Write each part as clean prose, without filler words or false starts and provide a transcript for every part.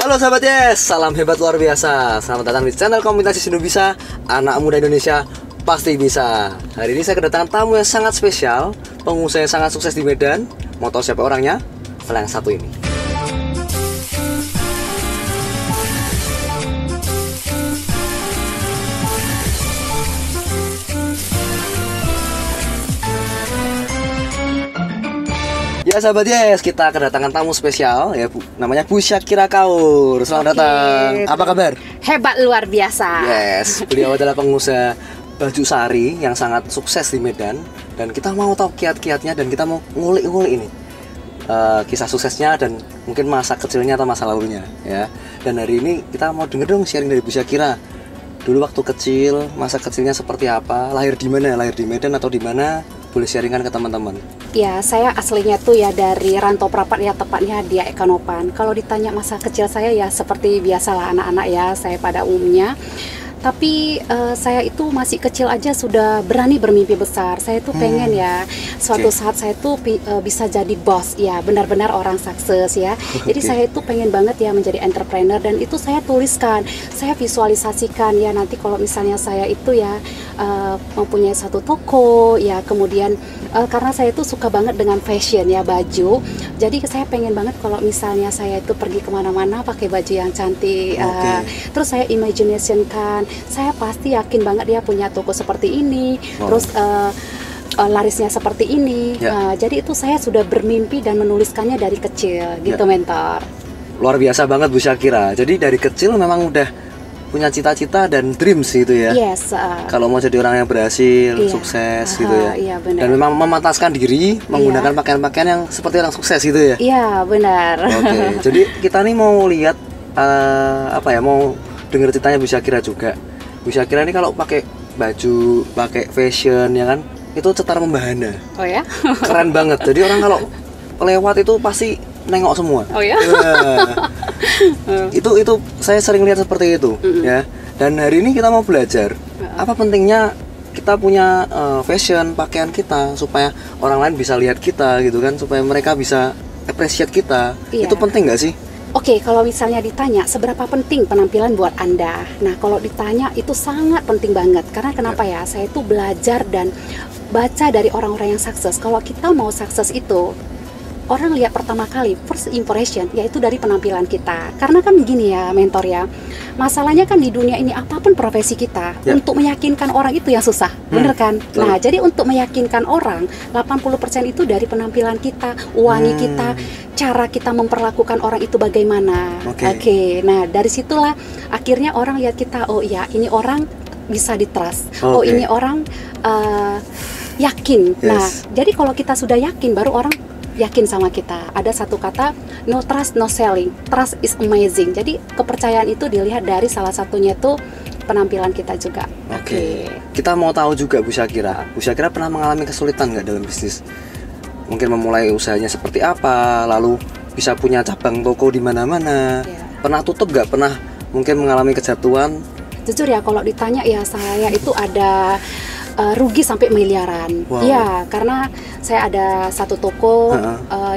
Halo sahabat Yes, salam hebat luar biasa. Selamat datang di channel Komunitas Indo Bisa, anak muda Indonesia pasti bisa. Hari ini saya kedatangan tamu yang sangat spesial, pengusaha yang sangat sukses di Medan. Mau tahu siapa orangnya? Setelah yang satu ini. Ya sahabat Yes, kita kedatangan tamu spesial ya Bu. Namanya Bu Syakira Kaur. Selamat datang. Apa kabar? Hebat luar biasa. Yes, beliau adalah pengusaha baju sari yang sangat sukses di Medan. Dan kita mau tahu kiat-kiatnya dan kita mau ngulik-ngulik ini kisah suksesnya dan mungkin masa kecilnya atau masa lalunya ya. Dan hari ini kita mau denger dong sharing dari Bu Syakira. Dulu waktu kecil, masa kecilnya seperti apa? Lahir di mana? Lahir di Medan atau di mana? Boleh sharingkan ke teman-teman. Ya, saya aslinya tuh ya dari Rantau Prapat ya, tepatnya di Ekanopan. Kalau ditanya masa kecil saya ya seperti biasalah anak-anak ya, saya pada umumnya. Tapi saya itu masih kecil aja sudah berani bermimpi besar. Saya tuh pengen ya suatu saat saya tuh bisa jadi bos ya, benar-benar orang sukses ya. Jadi saya itu pengen banget ya menjadi entrepreneur dan itu saya tuliskan, saya visualisasikan ya nanti kalau misalnya saya itu ya mempunyai satu toko ya, kemudian karena saya itu suka banget dengan fashion ya, baju. Jadi saya pengen banget kalau misalnya saya itu pergi kemana-mana pakai baju yang cantik. Terus saya imaginationkan, saya pasti yakin banget dia punya toko seperti ini. Terus larisnya seperti ini. Jadi itu saya sudah bermimpi dan menuliskannya dari kecil gitu mentor. Luar biasa banget Bu Syakira. Jadi dari kecil memang udah punya cita-cita dan dreams gitu ya. Yes. Kalau mau jadi orang yang berhasil, sukses gitu ya. Iya, benar. Dan memang memantaskan diri menggunakan pakaian-pakaian yang seperti orang sukses gitu ya. Iya, benar. Oke. Jadi kita nih mau lihat mau denger ceritanya Bu Syakira juga. Bu Syakira ini kalau pakai baju, pakai fashion ya kan, itu cetar membahana. Oh ya? Keren banget. Jadi orang kalau lewat itu pasti nengok semua. Oh ya? Itu saya sering lihat seperti itu ya. Dan hari ini kita mau belajar apa pentingnya kita punya fashion pakaian kita supaya orang lain bisa lihat kita gitu kan, supaya mereka bisa appreciate kita. Itu penting nggak sih? Oke, kalau misalnya ditanya seberapa penting penampilan buat Anda? Nah, kalau ditanya itu sangat penting banget. Karena kenapa ya? Saya itu belajar dan baca dari orang-orang yang sukses. Kalau kita mau sukses itu, orang lihat pertama kali, first impression, yaitu dari penampilan kita. Karena kan begini ya, mentor ya, masalahnya kan di dunia ini apapun profesi kita, untuk meyakinkan orang itu yang susah, bener kan? Nah, jadi untuk meyakinkan orang, 80% itu dari penampilan kita, wangi kita, cara kita memperlakukan orang itu bagaimana. Oke, nah dari situlah akhirnya orang lihat kita, oh iya, ini orang bisa di-trust, oh ini orang yakin. Nah, jadi kalau kita sudah yakin, baru orang yakin sama kita. Ada satu kata, no trust, no selling. Trust is amazing. Jadi kepercayaan itu dilihat dari salah satunya itu penampilan kita juga. Oke. Kita mau tahu juga Bu Syakira. Bu Syakira pernah mengalami kesulitan nggak dalam bisnis? Mungkin memulai usahanya seperti apa, lalu bisa punya cabang toko di mana-mana. Pernah tutup nggak? Pernah mungkin mengalami kejatuhan? Jujur ya, kalau ditanya ya saya itu ada rugi sampai miliaran. Iya, karena saya ada satu toko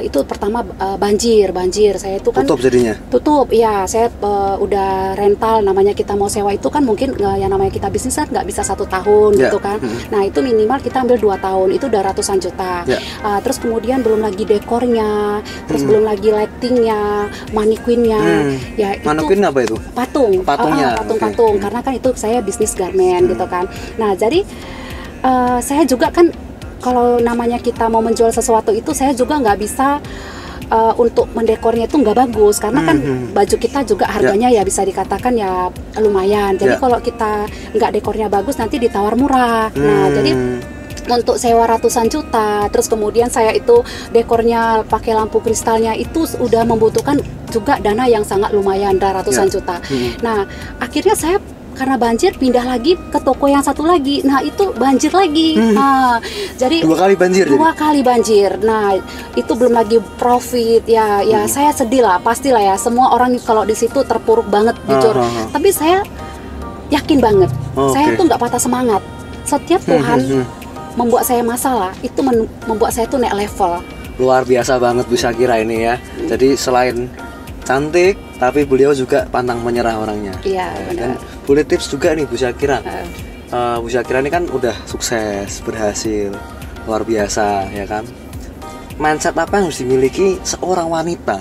itu pertama banjir. Saya itu kan tutup jadinya. Tutup, iya. Saya udah rental, namanya kita mau sewa itu kan mungkin yang namanya kita bisnis kan nggak bisa 1 tahun gitu kan. Nah, itu minimal kita ambil 2 tahun, itu udah ratusan juta. Terus kemudian belum lagi dekornya, terus belum lagi lightingnya, mannequinnya. Ya, mannequin apa itu? Patung. Patungnya. Patung. Karena kan itu saya bisnis garment gitu kan. Nah, jadi saya juga kan kalau namanya kita mau menjual sesuatu itu saya juga nggak bisa untuk mendekornya itu nggak bagus karena kan baju kita juga harganya ya bisa dikatakan ya lumayan. Jadi kalau kita nggak dekornya bagus nanti ditawar murah. Nah, jadi untuk sewa ratusan juta, terus kemudian saya itu dekornya pakai lampu kristalnya itu udah membutuhkan juga dana yang sangat lumayan, ratusan juta. Nah, akhirnya saya karena banjir pindah lagi ke toko yang satu lagi. Nah, itu banjir lagi. Nah, jadi 2 kali banjir. 2 kali banjir. Nah, itu belum lagi profit ya. Ya saya sedih lah, pastilah ya. Semua orang kalau di situ terpuruk banget jujur. Tapi saya yakin banget. Saya tuh nggak patah semangat. Setiap Tuhan membuat saya masalah, itu membuat saya tuh naik level. Luar biasa banget Bu Syakira ini ya. Jadi selain cantik, tapi beliau juga pantang menyerah orangnya. Iya, Dan benar. boleh tips juga nih Bu Syakira. Eh, Bu Syakira ini kan udah sukses, berhasil, luar biasa ya kan. Mindset apa yang harus dimiliki seorang wanita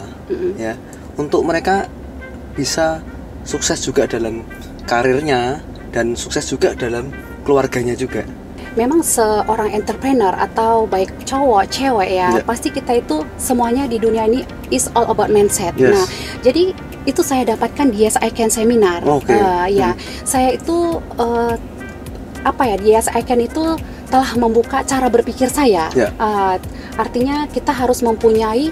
ya untuk mereka bisa sukses juga dalam karirnya dan sukses juga dalam keluarganya juga. Memang seorang entrepreneur atau baik cowok, cewek ya, pasti kita itu semuanya di dunia ini is all about mindset. Yes. Nah, jadi itu saya dapatkan di Yes I Can seminar. Oke. Ya, saya itu apa ya, di Yes I Can itu telah membuka cara berpikir saya. Ya. Artinya kita harus mempunyai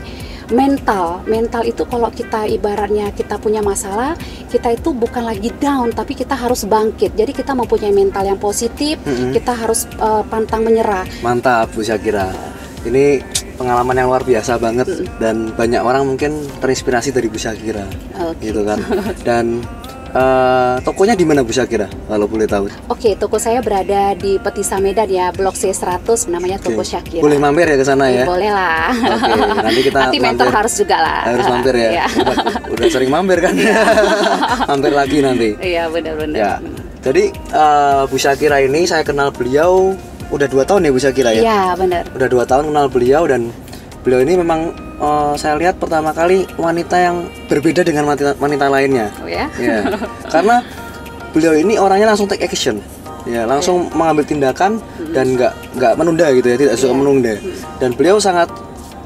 mental itu kalau kita ibaratnya kita punya masalah, kita itu bukan lagi down tapi kita harus bangkit. Jadi kita mempunyai mental yang positif, kita harus pantang menyerah. Mantap Bu Syakira, ini pengalaman yang luar biasa banget dan banyak orang mungkin terinspirasi dari Bu Syakira. Gitu kan. Dan tokonya di mana Bu Syakira kalau boleh tahu? Oke, toko saya berada di Petisa Medan ya, Blok C100, namanya Toko Syakira. Boleh mampir ya ke sana ya? Boleh lah. Oke, nanti kita nanti mentor harus juga lah. Harus mampir ya. Iya. Udah sering mampir kan? Mampir lagi nanti. Iya, benar-benar. Ya. Jadi Bu Syakira ini saya kenal beliau udah 2 tahun ya Bu Syakira ya? Iya, benar. Udah 2 tahun kenal beliau dan beliau ini memang saya lihat pertama kali wanita yang berbeda dengan wanita lainnya. Oh ya? Ya. Karena beliau ini orangnya langsung take action. Ya, langsung mengambil tindakan dan nggak menunda gitu ya, tidak suka menunda. Dan beliau sangat,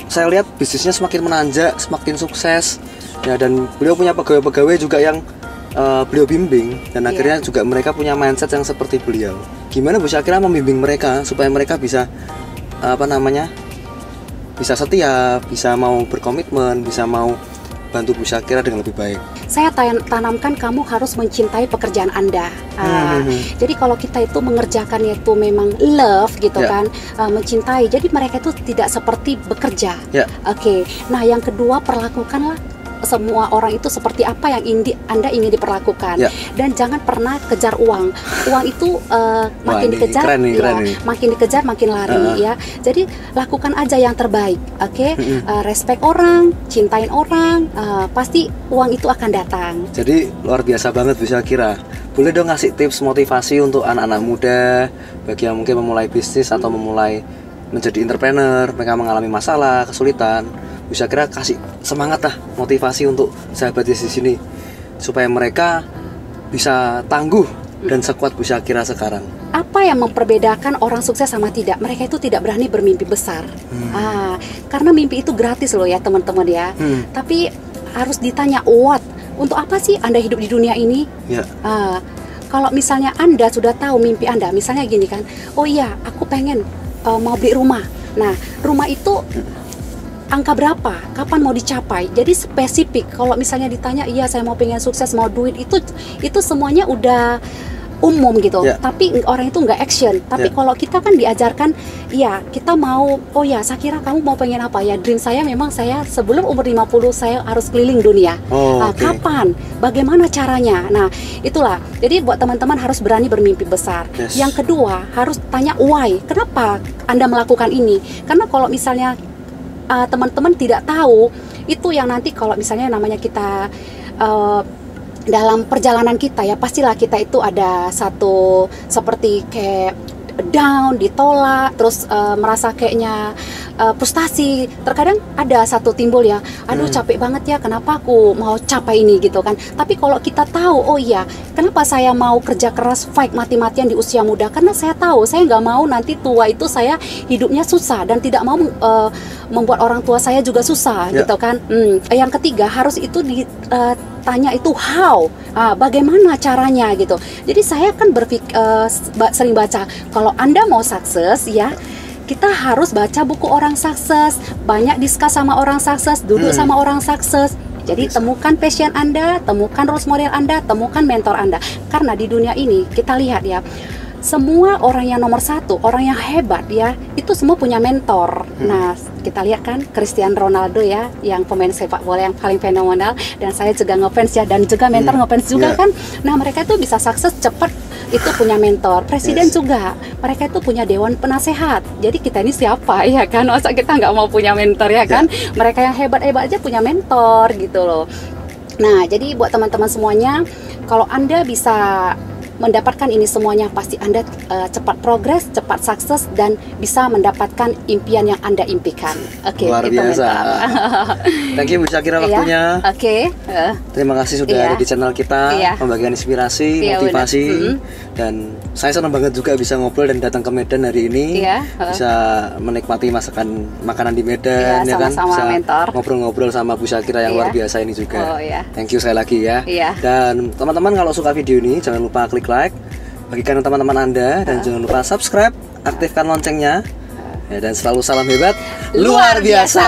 saya lihat bisnisnya semakin menanjak, semakin sukses. Ya, dan beliau punya pegawai-pegawai juga yang beliau bimbing dan akhirnya juga mereka punya mindset yang seperti beliau. Gimana Bu Syakira membimbing mereka supaya mereka bisa bisa setia, bisa mau berkomitmen, bisa mau bantu Bu Syakira dengan lebih baik? Saya tanamkan kamu harus mencintai pekerjaan Anda. Jadi kalau kita itu mengerjakannya itu memang love gitu kan, mencintai. Jadi mereka itu tidak seperti bekerja. Oke. Nah, yang kedua, perlakukanlah semua orang itu seperti apa yang Anda ingin diperlakukan. Dan jangan pernah kejar uang. Uang itu makin dikejar, makin dikejar makin lari ya. Jadi lakukan aja yang terbaik. Oke. Respect orang, cintain orang, pasti uang itu akan datang. Jadi luar biasa banget Bu Syakira. Boleh dong ngasih tips motivasi untuk anak-anak muda bagi yang mungkin memulai bisnis atau memulai menjadi entrepreneur, mereka mengalami masalah, kesulitan. Bu Syakira kasih semangat lah, motivasi untuk sahabat di sini supaya mereka bisa tangguh dan sekuat Bu Syakira sekarang. Apa yang memperbedakan orang sukses sama tidak? Mereka itu tidak berani bermimpi besar. Karena mimpi itu gratis loh ya teman-teman ya. Tapi harus ditanya, what? Untuk apa sih Anda hidup di dunia ini? Kalau misalnya Anda sudah tahu mimpi Anda, misalnya gini kan, oh iya aku pengen mau beli rumah. Nah, rumah itu angka berapa? Kapan mau dicapai? Jadi spesifik. Kalau misalnya ditanya, iya saya mau pengen sukses, mau duit, itu semuanya udah umum gitu. Tapi orang itu nggak action. Tapi kalau kita kan diajarkan, iya kita mau, oh ya Syakira kamu mau pengen apa ya? Dream saya memang saya sebelum umur 50 saya harus keliling dunia. Kapan? Bagaimana caranya? Nah itulah. Jadi buat teman-teman harus berani bermimpi besar. Yang kedua harus tanya why. Kenapa Anda melakukan ini? Karena kalau misalnya teman-teman tidak tahu, itu yang nanti kalau misalnya namanya kita dalam perjalanan kita ya, pastilah kita itu ada satu seperti kayak down, ditolak, terus merasa kayaknya frustasi. Terkadang ada satu timbul ya, aduh capek banget ya, kenapa aku mau capai ini gitu kan. Tapi kalau kita tahu, oh iya, kenapa saya mau kerja keras, fight mati-matian di usia muda? Karena saya tahu, saya nggak mau nanti tua itu saya hidupnya susah dan tidak mau membuat orang tua saya juga susah gitu kan. Yang ketiga harus itu tanya itu how, bagaimana caranya gitu. Jadi saya kan sering baca, kalau Anda mau sukses ya, kita harus baca buku orang sukses, banyak diskus sama orang sukses, duduk sama orang sukses. Jadi temukan passion Anda, temukan role model Anda, temukan mentor Anda. Karena di dunia ini kita lihat ya, semua orang yang nomor satu, orang yang hebat ya, itu semua punya mentor. Nah, kita lihat kan Cristiano Ronaldo ya, yang pemain sepak bola yang paling fenomenal, dan saya juga ngefans ya, dan juga mentor ngefans juga kan. Nah, mereka itu bisa sukses cepat, itu punya mentor. Presiden juga, mereka itu punya dewan penasehat. Jadi kita ini siapa ya kan? Masa kita nggak mau punya mentor ya kan? Mereka yang hebat-hebat aja punya mentor gitu loh. Nah, jadi buat teman-teman semuanya, kalau Anda bisa mendapatkan ini semuanya, pasti Anda cepat progres, cepat sukses, dan bisa mendapatkan impian yang Anda impikan. Oke, luar itu biasa. mental. Thank you Bu Syakira waktunya. Oke. Terima kasih sudah ada di channel kita, membagikan inspirasi, motivasi, dan saya senang banget juga bisa ngobrol dan datang ke Medan hari ini, bisa menikmati makanan di Medan, ya kan, bisa ngobrol-ngobrol sama Bu Syakira yang luar biasa ini juga. Thank you sekali lagi ya. Dan teman-teman kalau suka video ini jangan lupa klik like, bagikan ke teman-teman Anda, dan jangan lupa subscribe, aktifkan loncengnya, ya, dan selalu salam hebat luar biasa.